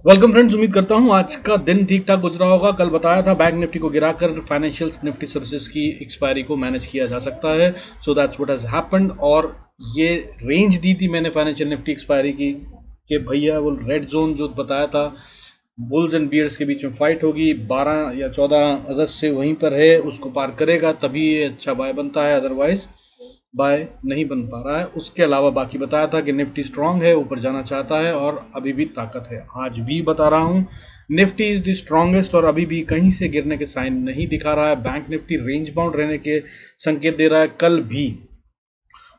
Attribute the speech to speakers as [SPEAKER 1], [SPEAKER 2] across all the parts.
[SPEAKER 1] Welcome friends. उम्मीद करता हूं आज का दिन ठीक ठाक गुजरा होगा। कल बताया था बैंक निफ्टी को गिराकर फाइनेंशियल निफ्टी सर्विसेज की एक्सपायरी को मैनेज किया जा सकता है। So that's what has happened. और ये रेंज दी थी मैंने फाइनेंशियल निफ्टी एक्सपायरी की कि भैया वो रेड जोन जो बताया था, बुल्स एंड बियर्स के बीच में फाइट होगी 12 या 14 अगस्त से, वहीं पर है, उसको पार करेगा तभी ये अच्छा बाय बनता है, अदरवाइज बाय नहीं बन पा रहा है। उसके अलावा बाकी बताया था कि निफ्टी स्ट्रांग है, ऊपर जाना चाहता है और अभी भी ताकत है। आज भी बता रहा हूं, निफ्टी इज द स्ट्रांगेस्ट और अभी भी कहीं से गिरने के साइन नहीं दिखा रहा है। बैंक निफ्टी रेंज बाउंड रहने के संकेत दे रहा है कल भी।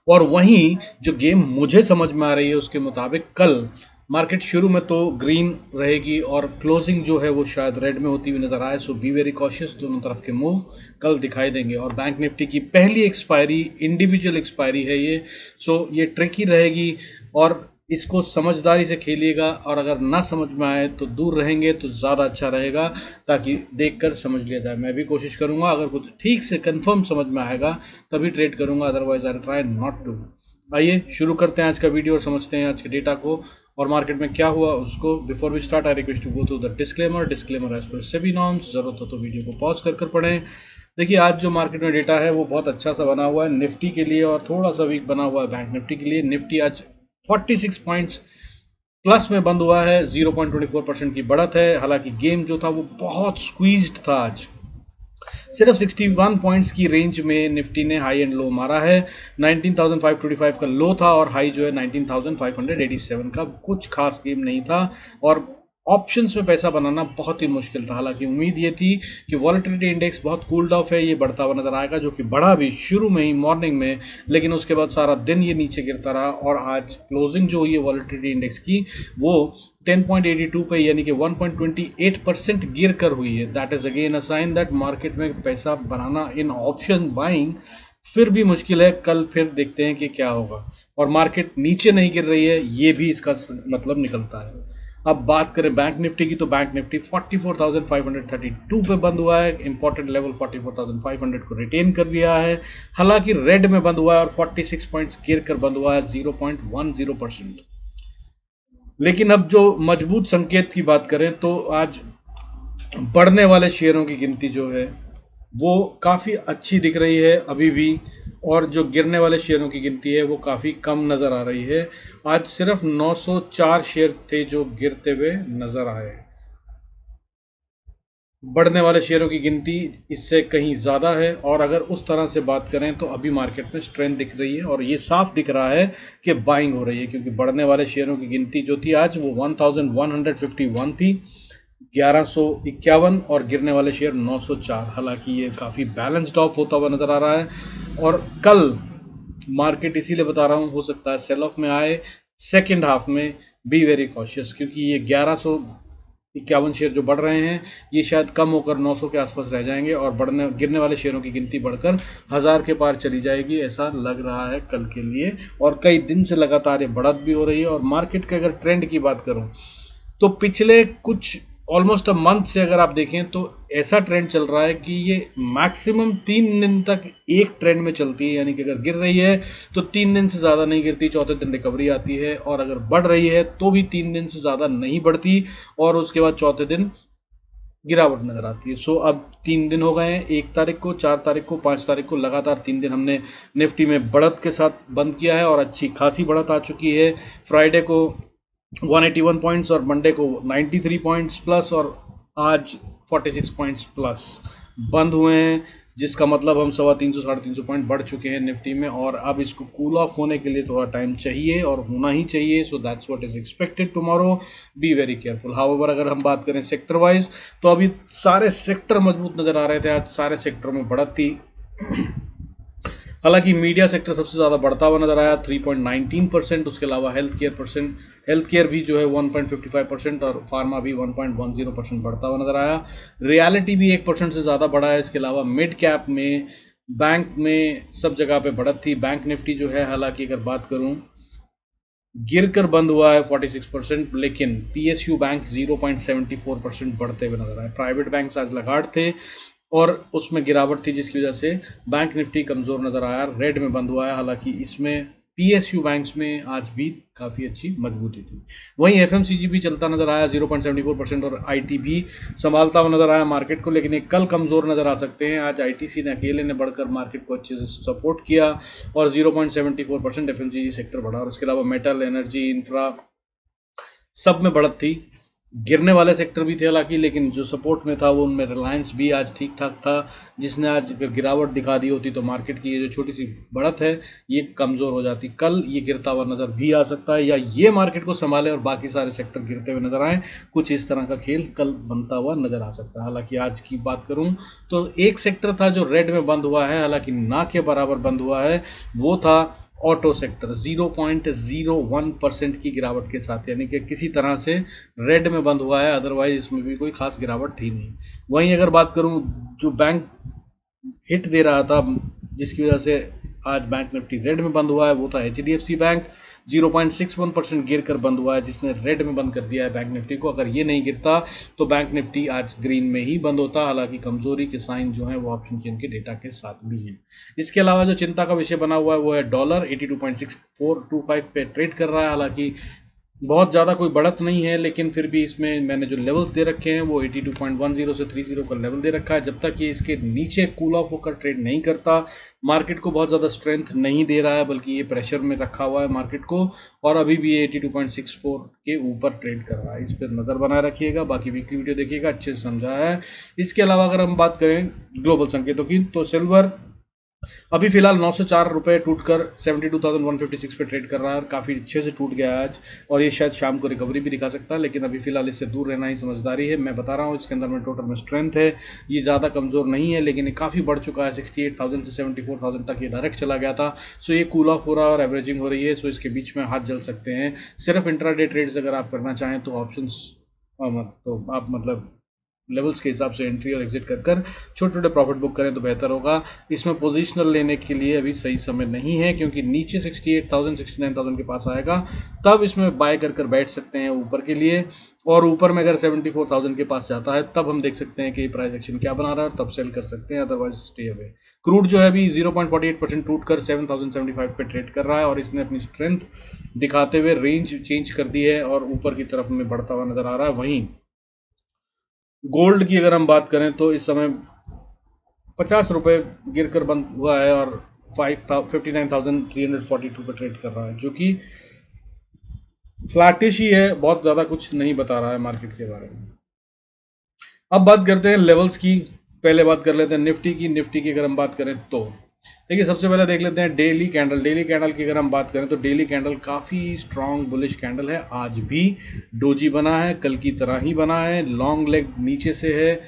[SPEAKER 1] और वहीं जो गेम मुझे समझ में आ रही है उसके मुताबिक कल मार्केट शुरू में तो ग्रीन रहेगी और क्लोजिंग जो है वो शायद रेड में होती हुई नजर आए। सो बी वेरी कॉशियस, दोनों तरफ के मूव कल दिखाई देंगे। और बैंक निफ्टी की पहली एक्सपायरी इंडिविजुअल एक्सपायरी है ये। सो ये ट्रिकी रहेगी और इसको समझदारी से खेलिएगा, और अगर ना समझ में आए तो दूर रहेंगे तो ज़्यादा अच्छा रहेगा, ताकि देखकर समझ लिया जाए। मैं भी कोशिश करूंगा, अगर कुछ ठीक से कंफर्म समझ में आएगा तभी ट्रेड करूंगा, otherwise I try not to. आइए शुरू करते हैं आज का वीडियो और समझते हैं आज के डेटा को और मार्केट में क्या हुआ उसको। Before we start I request to go through the disclaimer as per SEBI norms. जरूरत हो तो वीडियो को पॉज कर पढ़ें। देखिए, आज जो मार्केट में डेटा है वो बहुत अच्छा सा बना हुआ है निफ्टी के लिए और थोड़ा सा वीक बना हुआ है बैंक निफ्टी के लिए। निफ्टी आज 46 पॉइंट्स प्लस में बंद हुआ है, 0.24% की बढ़त है। हालांकि गेम जो था वो बहुत स्क्वीज्ड था आज। सिर्फ 61 पॉइंट्स की रेंज में निफ्टी ने हाई एंड लो मारा है। 19,525 का लो था और हाई जो है 19,587 का। कुछ खास गेम नहीं था और ऑप्शंस में पैसा बनाना बहुत ही मुश्किल था। हालांकि उम्मीद ये थी कि वॉलेटिलिटी इंडेक्स बहुत कूल्ड ऑफ है, ये बढ़ता हुआ नजर आएगा, जो कि बढ़ा भी शुरू में ही मॉर्निंग में, लेकिन उसके बाद सारा दिन ये नीचे गिरता रहा। और आज क्लोजिंग जो हुई है वॉलेटिलिटी इंडेक्स की वो 10.82 पे, यानी कि 1.28% गिर कर हुई है। That is again a sign that market में पैसा बनाना इन ऑप्शन बाइंग फिर भी मुश्किल है। कल फिर देखते हैं कि क्या होगा। और मार्केट नीचे नहीं गिर रही है, ये भी इसका मतलब निकलता है। अब बात करें बैंक निफ्टी की, तो बैंक निफ्टी 44,532 पे बंद हुआ है। इंपॉर्टेंट लेवल 44,500 को रिटेन कर लिया है। हालांकि रेड में बंद हुआ है और 46 पॉइंट्स गिर कर बंद हुआ है, 0.10%। लेकिन अब जो मजबूत संकेत की बात करें तो आज बढ़ने वाले शेयरों की गिनती जो है वो काफ़ी अच्छी दिख रही है अभी भी, और जो गिरने वाले शेयरों की गिनती है वो काफ़ी कम नज़र आ रही है। आज सिर्फ 904 शेयर थे जो गिरते हुए नज़र आए। बढ़ने वाले शेयरों की गिनती इससे कहीं ज़्यादा है। और अगर उस तरह से बात करें तो अभी मार्केट में स्ट्रेंथ दिख रही है और ये साफ दिख रहा है कि बाइंग हो रही है, क्योंकि बढ़ने वाले शेयरों की गिनती जो थी आज वो 1151 थी, 1151, और गिरने वाले शेयर 904। हालांकि ये काफ़ी बैलेंस्ड ऑफ होता हुआ नज़र आ रहा है। और कल मार्केट इसीलिए बता रहा हूँ हो सकता है सेल ऑफ में आए सेकेंड हाफ में। बी वेरी कॉशियस, क्योंकि ये 1151 शेयर जो बढ़ रहे हैं ये शायद कम होकर 900 के आसपास रह जाएंगे और गिरने वाले शेयरों की गिनती बढ़कर 1000 के पार चली जाएगी, ऐसा लग रहा है कल के लिए। और कई दिन से लगातार ये बढ़त भी हो रही है। और मार्केट के अगर ट्रेंड की बात करूं तो पिछले कुछ ऑलमोस्ट अ मंथ से अगर आप देखें तो ऐसा ट्रेंड चल रहा है कि ये मैक्सिमम 3 दिन तक एक ट्रेंड में चलती है। यानी कि अगर गिर रही है तो 3 दिन से ज़्यादा नहीं गिरती, चौथे दिन रिकवरी आती है। और अगर बढ़ रही है तो भी 3 दिन से ज़्यादा नहीं बढ़ती और उसके बाद चौथे दिन गिरावट नजर आती है। सो अब 3 दिन हो गए हैं, 1 तारीख को, 4 तारीख को, 5 तारीख को, लगातार 3 दिन हमने निफ्टी में बढ़त के साथ बंद किया है और अच्छी खासी बढ़त आ चुकी है। फ्राइडे को 181 पॉइंट्स और मंडे को 93 पॉइंट्स प्लस और आज 46 पॉइंट्स प्लस बंद हुए हैं, जिसका मतलब हम 350 350 पॉइंट बढ़ चुके हैं निफ्टी में। और अब इसको कूल ऑफ होने के लिए थोड़ा टाइम चाहिए और होना ही चाहिए। So that's what is expected tomorrow. Be very careful. However अगर हम बात करें सेक्टर वाइज तो अभी सारे सेक्टर मजबूत नजर आ रहे थे। आज सारे सेक्टरों में बढ़त थी। हालांकि मीडिया सेक्टर सबसे ज़्यादा बढ़ता हुआ नजर आया, 3.19%। उसके अलावा हेल्थ केयर भी जो है 1.55% और फार्मा भी 1.10% बढ़ता हुआ नजर आया। रियलिटी भी 1% से ज़्यादा बढ़ा है। इसके अलावा मिड कैप में, बैंक में, सब जगह पे बढ़त थी। बैंक निफ्टी जो है, हालांकि अगर बात करूं, गिर कर बंद हुआ है 46%, लेकिन पीएसयू बैंक 0.74% बढ़ते हुए नजर आए। प्राइवेट बैंक आज लगाड़ थे और उसमें गिरावट थी, जिसकी वजह से बैंक निफ्टी कमज़ोर नज़र आया, रेड में बंद हुआ है। हालांकि इसमें पीएसयू बैंक्स में आज भी काफ़ी अच्छी मजबूती थी। वहीं एफएमसीजी भी चलता नजर आया 0.74% और आईटी भी संभालता हुआ नजर आया मार्केट को, लेकिन ये कल कमज़ोर नजर आ सकते हैं। आज आईटीसी ने अकेले ने बढ़कर मार्केट को अच्छे से सपोर्ट किया और 0.74% एफएमसीजी सेक्टर बढ़ा, और उसके अलावा मेटल, एनर्जी, इंफ्रा सब में बढ़त थी। गिरने वाले सेक्टर भी थे हालांकि, लेकिन जो सपोर्ट में था वो उनमें रिलायंस भी आज ठीक ठाक था, जिसने आज अगर गिरावट दिखा दी होती तो मार्केट की ये जो छोटी सी बढ़त है ये कमज़ोर हो जाती। कल ये गिरता हुआ नज़र भी आ सकता है, या ये मार्केट को संभाले और बाकी सारे सेक्टर गिरते हुए नजर आए। कुछ इस तरह का खेल कल बनता हुआ नजर आ सकता है। हालांकि आज की बात करूं तो एक सेक्टर था जो रेड में बंद हुआ है, हालांकि ना के बराबर बंद हुआ है, वो था ऑटो सेक्टर 0.01% की गिरावट के साथ, यानी कि किसी तरह से रेड में बंद हुआ है, अदरवाइज इसमें भी कोई खास गिरावट थी नहीं। वहीं अगर बात करूं जो बैंक हिट दे रहा था जिसकी वजह से आज बैंक निफ्टी रेड में बंद हुआ है, वो था एचडीएफसी बैंक। 0.61% गिर कर बंद हुआ है, जिसने रेड में बंद कर दिया है बैंक निफ्टी को। अगर ये नहीं गिरता तो बैंक निफ्टी आज ग्रीन में ही बंद होता। हालांकि कमजोरी के साइन जो है वो ऑप्शन चेन के डेटा के साथ भी हैं। इसके अलावा जो चिंता का विषय बना हुआ है वो है डॉलर 82.6425 पे ट्रेड कर रहा है। हालांकि बहुत ज़्यादा कोई बढ़त नहीं है, लेकिन फिर भी इसमें मैंने जो लेवल्स दे रखे हैं वो 82.10 से 30 का लेवल दे रखा है। जब तक ये इसके नीचे कूल ऑफ होकर ट्रेड नहीं करता, मार्केट को बहुत ज़्यादा स्ट्रेंथ नहीं दे रहा है, बल्कि ये प्रेशर में रखा हुआ है मार्केट को, और अभी भी ये 82.64 के ऊपर ट्रेड कर रहा है। इस पर नज़र बनाए रखिएगा, बाकी वीकली वीडियो देखिएगा, अच्छे से समझा है। इसके अलावा अगर हम बात करें ग्लोबल संकेतों की, तो सिल्वर अभी फिलहाल 904 रुपये टूटकर 72,156 पे ट्रेड कर रहा है, और काफ़ी अच्छे से टूट गया है आज, और ये शायद शाम को रिकवरी भी दिखा सकता है, लेकिन अभी फिलहाल इससे दूर रहना ही समझदारी है। मैं बता रहा हूँ इसके अंदर में टोटल में स्ट्रेंथ है, ये ज़्यादा कमज़ोर नहीं है, लेकिन ये काफ़ी बढ़ चुका है। 68,000 से 74,000 तक ये डायरेक्ट चला गया था। सो ये कूल ऑफ हो रहा है और एवरेजिंग हो रही है, सो इसके बीच में हाथ जल सकते हैं। सिर्फ इंट्राडे ट्रेड्स अगर आप करना चाहें तो ऑप्शंस तो आप मतलब लेवल्स के हिसाब से एंट्री और एग्जिट कर कर छोटे छोटे प्रॉफिट बुक करें तो बेहतर होगा। इसमें पोजीशनल लेने के लिए अभी सही समय नहीं है, क्योंकि नीचे 68,000 69,000 के पास आएगा तब इसमें बाय कर कर बैठ सकते हैं ऊपर के लिए, और ऊपर में अगर 74,000 के पास जाता है तब हम देख सकते हैं कि प्राइस एक्शन क्या बना रहा है, तब सेल कर सकते हैं, अदरवाइज स्टे अवे। क्रूड जो है अभी 0.48% टूट कर 7,075 पे ट्रेड कर रहा है, और इसने अपनी स्ट्रेंथ दिखाते हुए रेंज चेंज कर दी है और ऊपर की तरफ में बढ़ता हुआ नजर आ रहा है। वहीं गोल्ड की अगर हम बात करें तो इस समय 50 रुपये गिर कर बंद हुआ है और 59,342 पे ट्रेड कर रहा है, जो कि फ्लैटिश ही है, बहुत ज़्यादा कुछ नहीं बता रहा है मार्केट के बारे में। अब बात करते हैं लेवल्स की। पहले बात कर लेते हैं निफ्टी की। निफ्टी की अगर हम बात करें तो देखिए, सबसे पहले देख लेते हैं डेली कैंडल। डेली कैंडल की अगर हम बात करें तो डेली कैंडल काफ़ी स्ट्रांग बुलिश कैंडल है। आज भी डोजी बना है, कल की तरह ही बना है, लॉन्ग लेग नीचे से है,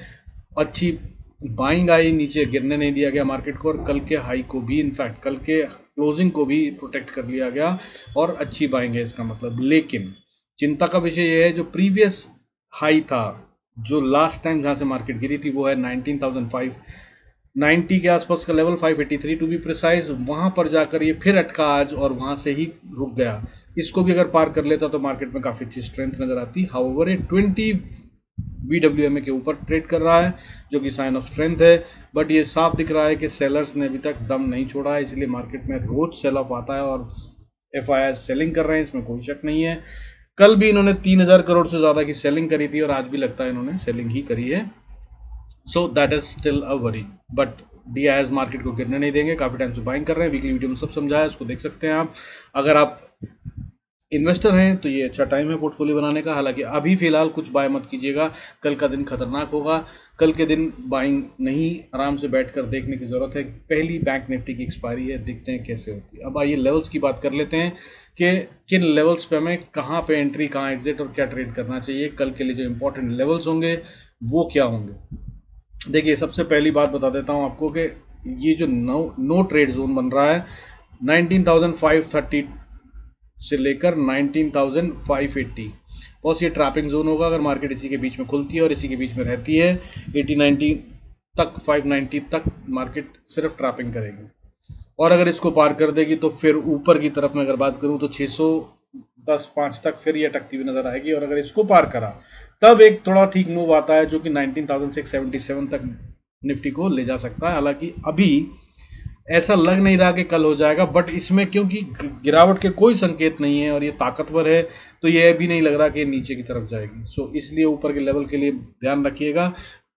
[SPEAKER 1] अच्छी बाइंग आई, नीचे गिरने नहीं दिया गया मार्केट को, और कल के हाई को भी, इनफैक्ट कल के क्लोजिंग को भी प्रोटेक्ट कर लिया गया, और अच्छी बाइंग है इसका मतलब। लेकिन चिंता का विषय यह है जो प्रीवियस हाई था, जो लास्ट टाइम जहाँ से मार्केट गिरी थी, वो है 19,590 के आसपास का लेवल, 583 टू बी प्रिसाइज। वहाँ पर जाकर ये फिर अटका आज और वहाँ से ही रुक गया। इसको भी अगर पार कर लेता तो मार्केट में काफ़ी अच्छी स्ट्रेंथ नजर आती। हाउएवर ये 20 BWMA के ऊपर ट्रेड कर रहा है, जो कि साइन ऑफ स्ट्रेंथ है, बट ये साफ दिख रहा है कि सेलर्स ने अभी तक दम नहीं छोड़ा है, इसलिए मार्केट में रोज सेल ऑफ आता है और FII सेलिंग कर रहे हैं, इसमें कोई शक नहीं है। कल भी इन्होंने 3,000 करोड़ से ज़्यादा की सेलिंग करी थी, और आज भी लगता है इन्होंने सेलिंग ही करी है। So that is still a worry, but DIs market को गिरने नहीं देंगे, काफ़ी टाइम से बाइंग कर रहे हैं। वीकली वीडियो में सब समझाया है, उसको देख सकते हैं आप। अगर आप इन्वेस्टर हैं तो ये अच्छा टाइम है पोर्टफोलियो बनाने का। हालांकि अभी फिलहाल कुछ बाय मत कीजिएगा, कल का दिन खतरनाक होगा। कल के दिन बाइंग नहीं, आराम से बैठकर देखने की ज़रूरत है। पहली बैंक निफ्टी की एक्सपायरी है, देखते हैं कैसे होती है। अब आइए लेवल्स की बात कर लेते हैं कि किन लेवल्स पे हमें कहाँ पे एंट्री, कहाँ एग्जिट और क्या ट्रेड करना चाहिए। कल के लिए जो इंपॉर्टेंट लेवल्स होंगे वो क्या होंगे। देखिए, सबसे पहली बात बता देता हूँ आपको कि ये जो नो ट्रेड जोन बन रहा है 19,530 से लेकर 19,580, बस ये ट्रैपिंग जोन होगा। अगर मार्केट इसी के बीच में खुलती है और इसी के बीच में रहती है 80-90 तक, 590 तक मार्केट सिर्फ ट्रैपिंग करेगी, और अगर इसको पार कर देगी तो फिर ऊपर की तरफ में अगर बात करूं तो 610.5 तक फिर ये अटकती हुई नजर आएगी, और अगर इसको पार करा तब एक थोड़ा ठीक मूव आता है जो कि 19,677 तक निफ्टी को ले जा सकता है। हालांकि अभी ऐसा लग नहीं रहा कि कल हो जाएगा, बट इसमें क्योंकि गिरावट के कोई संकेत नहीं है और ये ताकतवर है, तो ये भी नहीं लग रहा कि नीचे की तरफ जाएगी। सो इसलिए ऊपर के लेवल के लिए ध्यान रखिएगा।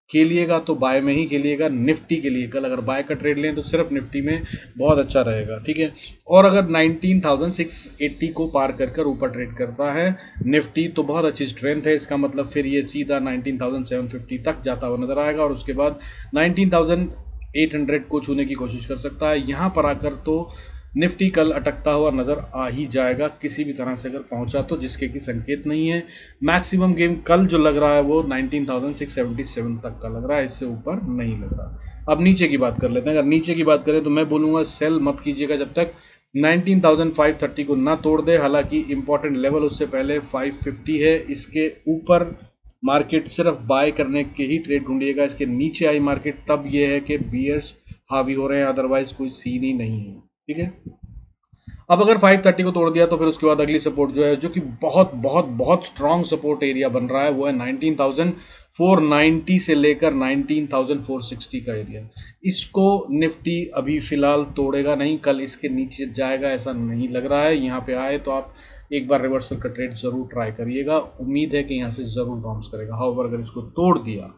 [SPEAKER 1] खेलिएगा तो बाय में ही खेलिएगा, निफ्टी के लिए कल अगर बाय का ट्रेड लें तो सिर्फ निफ्टी में बहुत अच्छा रहेगा, ठीक है। और अगर 19,680 को पार कर कर ऊपर ट्रेड करता है निफ्टी तो बहुत अच्छी स्ट्रेंथ है, इसका मतलब फिर ये सीधा 19,750 तक जाता हुआ नजर आएगा और उसके बाद 19,800 को छूने की कोशिश कर सकता है। यहाँ पर आकर तो निफ्टी कल अटकता हुआ नजर आ ही जाएगा किसी भी तरह से अगर पहुंचा तो, जिसके की संकेत नहीं है। मैक्सिमम गेम कल जो लग रहा है वो 19,677 तक का लग रहा है, इससे ऊपर नहीं लग रहा। अब नीचे की बात कर लेते हैं। अगर नीचे की बात करें तो मैं बोलूंगा सेल मत कीजिएगा जब तक 19,530 को ना तोड़ दे। हालांकि इंपॉर्टेंट लेवल उससे पहले 550 है, इसके ऊपर मार्केट सिर्फ बाय करने के ही ट्रेड ढूंढिएगा। इसके नीचे आई मार्केट तब ये है कि बियर्स हावी हो रहे हैं, अदरवाइज कोई सीन ही नहीं है, ठीक है। अब अगर 530 को तोड़ दिया तो फिर उसके बाद अगली सपोर्ट जो है, जो कि बहुत बहुत बहुत स्ट्रांग सपोर्ट एरिया बन रहा है, वो है 19,490 से लेकर 19,460 का एरिया। इसको निफ्टी अभी फिलहाल तोड़ेगा नहीं, कल इसके नीचे जाएगा ऐसा नहीं लग रहा है। यहाँ पे आए तो आप एक बार रिवर्सल का ट्रेड जरूर ट्राई करिएगा, उम्मीद है कि यहाँ से जरूर बाउंस करेगा। हाउएवर अगर इसको तोड़ दिया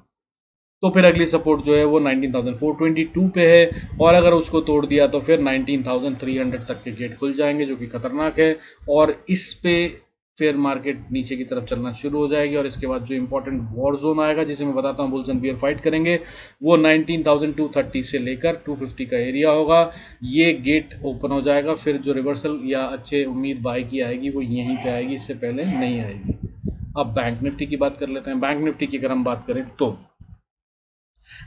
[SPEAKER 1] तो फिर अगली सपोर्ट जो है वो 19,422 पे है, और अगर उसको तोड़ दिया तो फिर 19,300 तक के गेट खुल जाएंगे, जो कि खतरनाक है। और इस पे फिर मार्केट नीचे की तरफ चलना शुरू हो जाएगी और इसके बाद जो इंपॉर्टेंट वॉर जोन आएगा, जिसे मैं बताता हूँ बुल्स एंड बियर फाइट करेंगे, वो 19,230 से लेकर 250 का एरिया होगा। ये गेट ओपन हो जाएगा, फिर जो रिवर्सल या अच्छे उम्मीद बाय की आएगी वो यहीं पे आएगी, इससे पहले नहीं आएगी। अब बैंक निफ्टी की बात कर लेते हैं। बैंक निफ्टी की अगर हम बात करें तो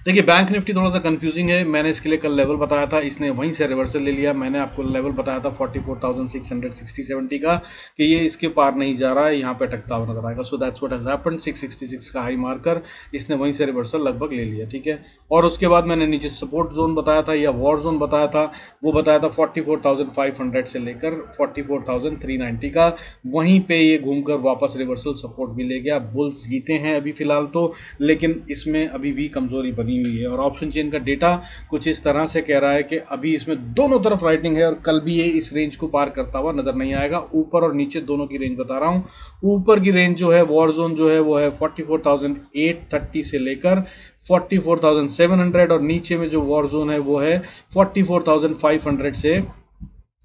[SPEAKER 1] देखिए बैंक निफ्टी थोड़ा सा कंफ्यूजिंग है। मैंने इसके लिए कल लेवल बताया था, इसने वहीं से रिवर्सल ले लिया। मैंने आपको लेवल बताया था 44,660-70 का कि ये इसके पार नहीं जा रहा है, यहाँ पे अटकता हुआ नजर आएगा। So that's what has happened. 666 का हाई मार्कर इसने वहीं से रिवर्सल लगभग ले लिया, ठीक है। और उसके बाद मैंने नीचे सपोर्ट जोन बताया था या वॉर जोन बताया था, वो बताया था 44,500 से लेकर 44,390 का। वहीं पे ये घूमकर वापस रिवर्सल सपोर्ट भी ले गया। बुल्स जीते हैं अभी फिलहाल तो, लेकिन इसमें अभी भी कमजोरी बनी हुई है। और ऑप्शन चेन का डेटा कुछ इस तरह से कह रहा है कि अभी इसमें दोनों तरफ राइटिंग है और कल भी ये इस रेंज को पार करता हुआ नजर नहीं आएगा। ऊपर और नीचे दोनों की रेंज बता रहा हूं। ऊपर की रेंज जो है वॉर जोन जो है वो है 44,830 से लेकर 44,700, और नीचे में जो वॉर जोन है वो है 44,500 से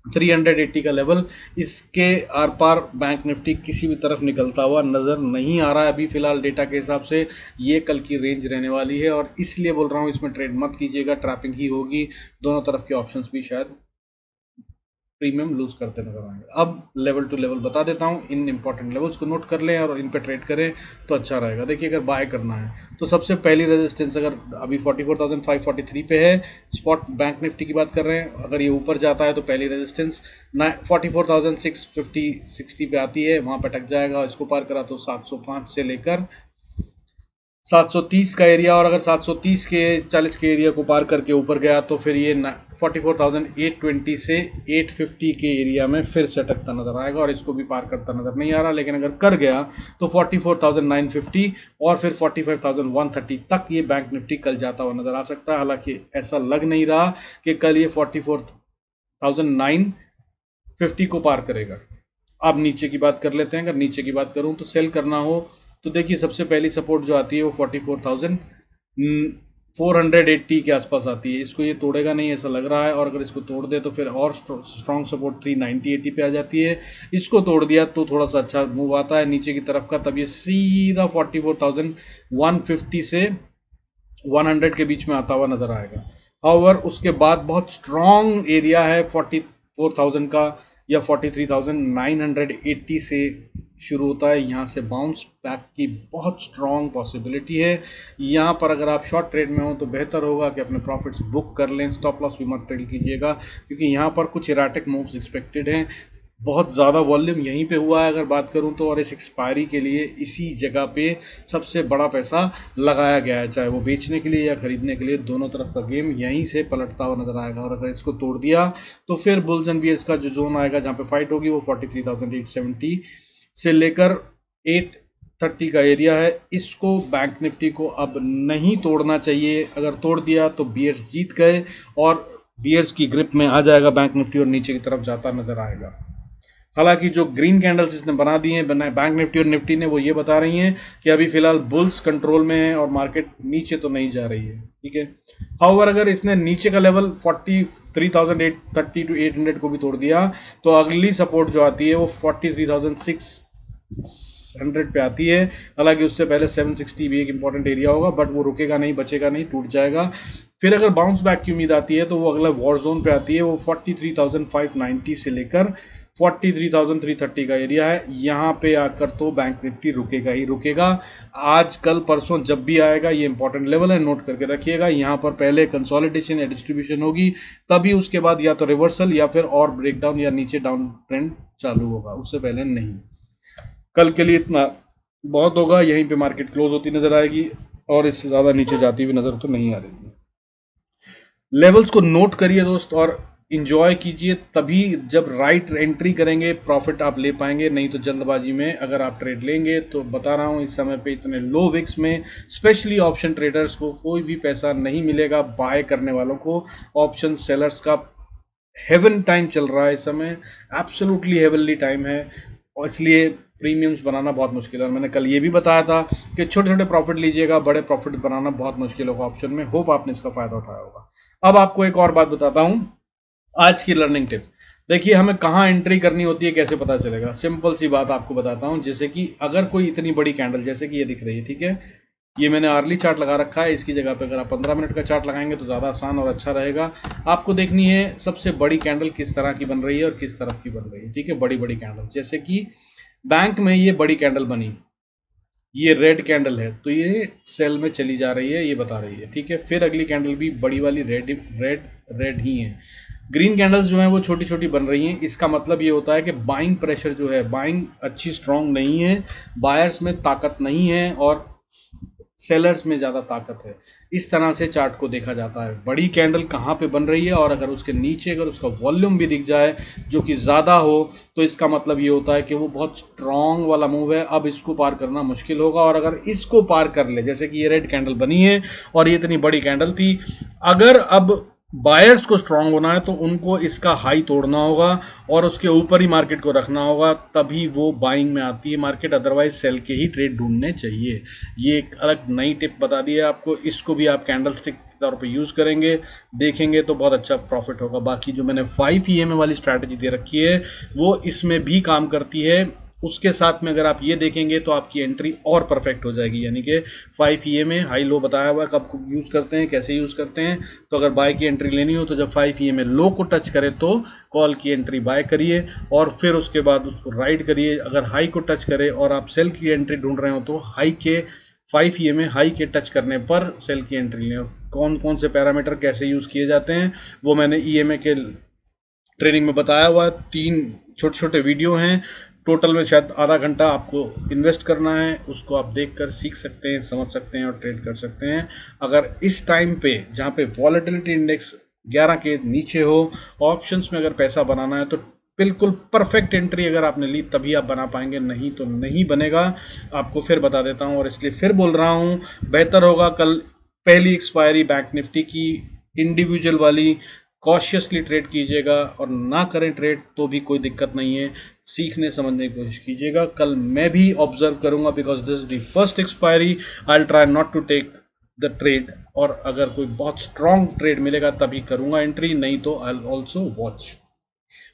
[SPEAKER 1] 380 का लेवल। इसके आर पार बैंक निफ्टी किसी भी तरफ निकलता हुआ नजर नहीं आ रहा है अभी फिलहाल डेटा के हिसाब से। ये कल की रेंज रहने वाली है और इसलिए बोल रहा हूँ इसमें ट्रेड मत कीजिएगा, ट्रैपिंग ही होगी। दोनों तरफ के ऑप्शंस भी शायद प्रीमियम लूज करते नजर आएंगे। अब लेवल टू लेवल बता देता हूँ, इन इंपॉर्टेंट लेवल्स को नोट कर लें और इन पे ट्रेड करें तो अच्छा रहेगा। देखिए अगर बाय करना है तो सबसे पहली रेजिस्टेंस अगर अभी 44,543 पे है, स्पॉट बैंक निफ्टी की बात कर रहे हैं, अगर ये ऊपर जाता है तो पहली रेजिस्टेंस 44,650 60 पे आती है, वहां पर अटक जाएगा। इसको पार करा तो 705 से लेकर 730 का एरिया, और अगर 730 के 40 के एरिया को पार करके ऊपर गया तो फिर ये 44,820 से 850 के एरिया में फिर से अटकता नजर आएगा और इसको भी पार करता नजर नहीं आ रहा। लेकिन अगर कर गया तो 44,950 और फिर 45,130 तक ये बैंक निफ्टी कल जाता हुआ नजर आ सकता है। हालांकि ऐसा लग नहीं रहा कि कल ये 44,950 को पार करेगा। अब नीचे की बात कर लेते हैं। अगर नीचे की बात करूं तो सेल करना हो तो देखिए सबसे पहली सपोर्ट जो आती है वो 44,480 के आसपास आती है। इसको ये तोड़ेगा नहीं ऐसा लग रहा है, और अगर इसको तोड़ दे तो फिर और स्ट्रॉन्ग सपोर्ट 390-80 पे आ जाती है। इसको तोड़ दिया तो थोड़ा सा अच्छा मूव आता है नीचे की तरफ का, तब ये सीधा 44,150 से 100 के बीच में आता हुआ नजर आएगा। हाउएवर उसके बाद बहुत स्ट्रॉन्ग एरिया है 44,000 का या 43,980 से शुरू होता है। यहाँ से बाउंस बैक की बहुत स्ट्रॉन्ग पॉसिबिलिटी है। यहाँ पर अगर आप शॉर्ट ट्रेड में हो तो बेहतर होगा कि अपने प्रॉफिट्स बुक कर लें, स्टॉप लॉस भी मत ट्रेड कीजिएगा, क्योंकि यहाँ पर कुछ इराटिक मूव्स एक्सपेक्टेड हैं। बहुत ज़्यादा वॉल्यूम यहीं पे हुआ है अगर बात करूं तो, और इस एक्सपायरी के लिए इसी जगह पे सबसे बड़ा पैसा लगाया गया है, चाहे वो बेचने के लिए या खरीदने के लिए, दोनों तरफ का गेम यहीं से पलटता हुआ नजर आएगा। और अगर इसको तोड़ दिया तो फिर बुल्स एंड बियर्स का जो जोन आएगा जहाँ पे फाइट होगी वो 43,870 से लेकर 830 का एरिया है। इसको बैंक निफ्टी को अब नहीं तोड़ना चाहिए, अगर तोड़ दिया तो बियर्स जीत गए और बियर्स की ग्रिप में आ जाएगा बैंक निफ्टी और नीचे की तरफ जाता नजर आएगा। हालांकि जो ग्रीन कैंडल्स इसने बना दी हैं बैंक निफ्टी और निफ्टी ने, वो ये बता रही हैं कि अभी फिलहाल बुल्स कंट्रोल में है और मार्केट नीचे तो नहीं जा रही है, ठीक है। हाउएवर अगर इसने नीचे का लेवल 43,830 टू 800 को भी तोड़ दिया तो अगली सपोर्ट जो आती है वो 43,600 पे आती है। हालांकि उससे पहले 760 भी एक इंपॉर्टेंट एरिया होगा, बट वो रुकेगा नहीं, बचेगा नहीं, टूट जाएगा। फिर अगर बाउंस बैक की उम्मीद आती है तो वो अगला वॉर जोन पे आती है, वो 43,590 से लेकर 43,330 का एरिया है। यहाँ पे आकर तो बैंक निफ्टी रुकेगा ही रुकेगा। आज कल परसों जब भी आएगा, ये इंपॉर्टेंट लेवल है, नोट करके रखिएगा। यहाँ पर पहले कंसोलिडेशन या डिस्ट्रीब्यूशन होगी, तभी उसके बाद या तो रिवर्सल या फिर और ब्रेकडाउन या नीचे डाउन ट्रेंड चालू होगा, उससे पहले नहीं। कल के लिए इतना बहुत होगा। यहीं पे मार्केट क्लोज होती नजर आएगी और इससे ज़्यादा नीचे जाती हुई नजर तो नहीं आ रही। लेवल्स को नोट करिए दोस्त और इंजॉय कीजिए, तभी जब राइट एंट्री करेंगे प्रॉफिट आप ले पाएंगे। नहीं तो जल्दबाजी में अगर आप ट्रेड लेंगे तो बता रहा हूँ, इस समय पे इतने लो विक्स में स्पेशली ऑप्शन ट्रेडर्स को कोई भी पैसा नहीं मिलेगा। बाय करने वालों को ऑप्शन सेलर्स का हेवन टाइम चल रहा है इस समय, एब्सोल्युटली हेवनली टाइम है, और इसलिए प्रीमियम्स बनाना बहुत मुश्किल है। और मैंने कल ये भी बताया था कि छोटे छोटे प्रॉफिट लीजिएगा, बड़े प्रॉफिट बनाना बहुत मुश्किल होगा ऑप्शन में। होप आपने इसका फायदा उठाया होगा। अब आपको एक और बात बताता हूँ, आज की लर्निंग टिप। देखिए, हमें कहाँ एंट्री करनी होती है कैसे पता चलेगा, सिंपल सी बात आपको बताता हूँ। जैसे कि अगर कोई इतनी बड़ी कैंडल जैसे कि ये दिख रही है, ठीक है, ये मैंने आर्ली चार्ट लगा रखा है, इसकी जगह पे अगर आप 15 मिनट का चार्ट लगाएंगे तो ज़्यादा आसान और अच्छा रहेगा। आपको देखनी है सबसे बड़ी कैंडल किस तरह की बन रही है और किस तरफ की बन रही है, ठीक है। बड़ी बड़ी कैंडल, जैसे कि बैंक में ये बड़ी कैंडल बनी, ये रेड कैंडल है तो ये सेल में चली जा रही है, ये बता रही है, ठीक है। फिर अगली कैंडल भी बड़ी वाली रेड रेड रेड ही है। ग्रीन कैंडल्स जो है वो छोटी छोटी बन रही हैं। इसका मतलब ये होता है कि बाइंग प्रेशर जो है, बाइंग अच्छी स्ट्रांग नहीं है, बायर्स में ताकत नहीं है और सेलर्स में ज़्यादा ताकत है। इस तरह से चार्ट को देखा जाता है। बड़ी कैंडल कहाँ पे बन रही है और अगर उसके नीचे अगर उसका वॉल्यूम भी दिख जाए जो कि ज़्यादा हो तो इसका मतलब ये होता है कि वो बहुत स्ट्रॉन्ग वाला मूव है, अब इसको पार करना मुश्किल होगा। और अगर इसको पार कर ले, जैसे कि ये रेड कैंडल बनी है और ये इतनी बड़ी कैंडल थी, अगर अब बायर्स को स्ट्रांग होना है तो उनको इसका हाई तोड़ना होगा और उसके ऊपर ही मार्केट को रखना होगा, तभी वो बाइंग में आती है मार्केट, अदरवाइज सेल के ही ट्रेड ढूंढने चाहिए। ये एक अलग नई टिप बता दी है आपको, इसको भी आप कैंडल स्टिक के तौर पे यूज़ करेंगे, देखेंगे तो बहुत अच्छा प्रॉफिट होगा। बाकी जो मैंने 5 EMA वाली स्ट्रैटेजी दे रखी है वो इसमें भी काम करती है। उसके साथ में अगर आप ये देखेंगे तो आपकी एंट्री और परफेक्ट हो जाएगी। यानी कि 5 EMA हाई लो बताया हुआ है कब यूज़ करते हैं, कैसे यूज़ करते हैं। तो अगर बाय की एंट्री लेनी हो तो जब 5 EMA लो को टच करे तो कॉल की एंट्री बाय करिए और फिर उसके बाद उसको राइड करिए। अगर हाई को टच करे और आप सेल की एंट्री ढूंढ रहे हो तो हाई के 5 EMA हाई के टच करने पर सेल की एंट्री लें। कौन कौन से पैरामीटर कैसे यूज़ किए जाते हैं वो मैंने EMA के ट्रेनिंग में बताया हुआ है। 3 छोटे छोटे वीडियो हैं, टोटल में शायद आधा घंटा आपको इन्वेस्ट करना है, उसको आप देखकर सीख सकते हैं, समझ सकते हैं और ट्रेड कर सकते हैं। अगर इस टाइम पे जहाँ पे वॉलेटिलिटी इंडेक्स 11 के नीचे हो, ऑप्शंस में अगर पैसा बनाना है तो बिल्कुल परफेक्ट एंट्री अगर आपने ली तभी आप बना पाएंगे, नहीं तो नहीं बनेगा। आपको फिर बता देता हूँ और इसलिए फिर बोल रहा हूँ, बेहतर होगा कल पहली एक्सपायरी बैंक निफ्टी की इंडिविजुअल वाली, कॉशियसली ट्रेड कीजिएगा और ना करें ट्रेड तो भी कोई दिक्कत नहीं है, सीखने समझने की कोशिश कीजिएगा। कल मैं भी ऑब्जर्व करूंगा because this is the first expiry, I will try not to take the trade, और अगर कोई बहुत स्ट्रॉन्ग ट्रेड मिलेगा तभी करूंगा एंट्री, नहीं तो I will also watch.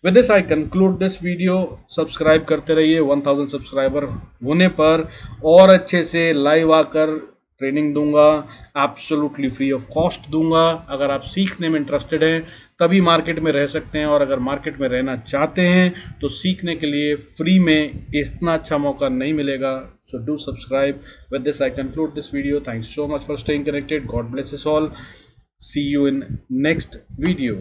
[SPEAKER 1] With this I conclude this video. Subscribe करते रहिए, 1000 सब्सक्राइबर होने पर और अच्छे से लाइव आकर ट्रेनिंग दूंगा, एब्सोल्युटली फ्री ऑफ कॉस्ट दूंगा। अगर आप सीखने में इंटरेस्टेड हैं तभी मार्केट में रह सकते हैं, और अगर मार्केट में रहना चाहते हैं तो सीखने के लिए फ्री में इतना अच्छा मौका नहीं मिलेगा। So do subscribe. With this I conclude this video. Thanks so much for staying connected. God bless us all. See you in next video.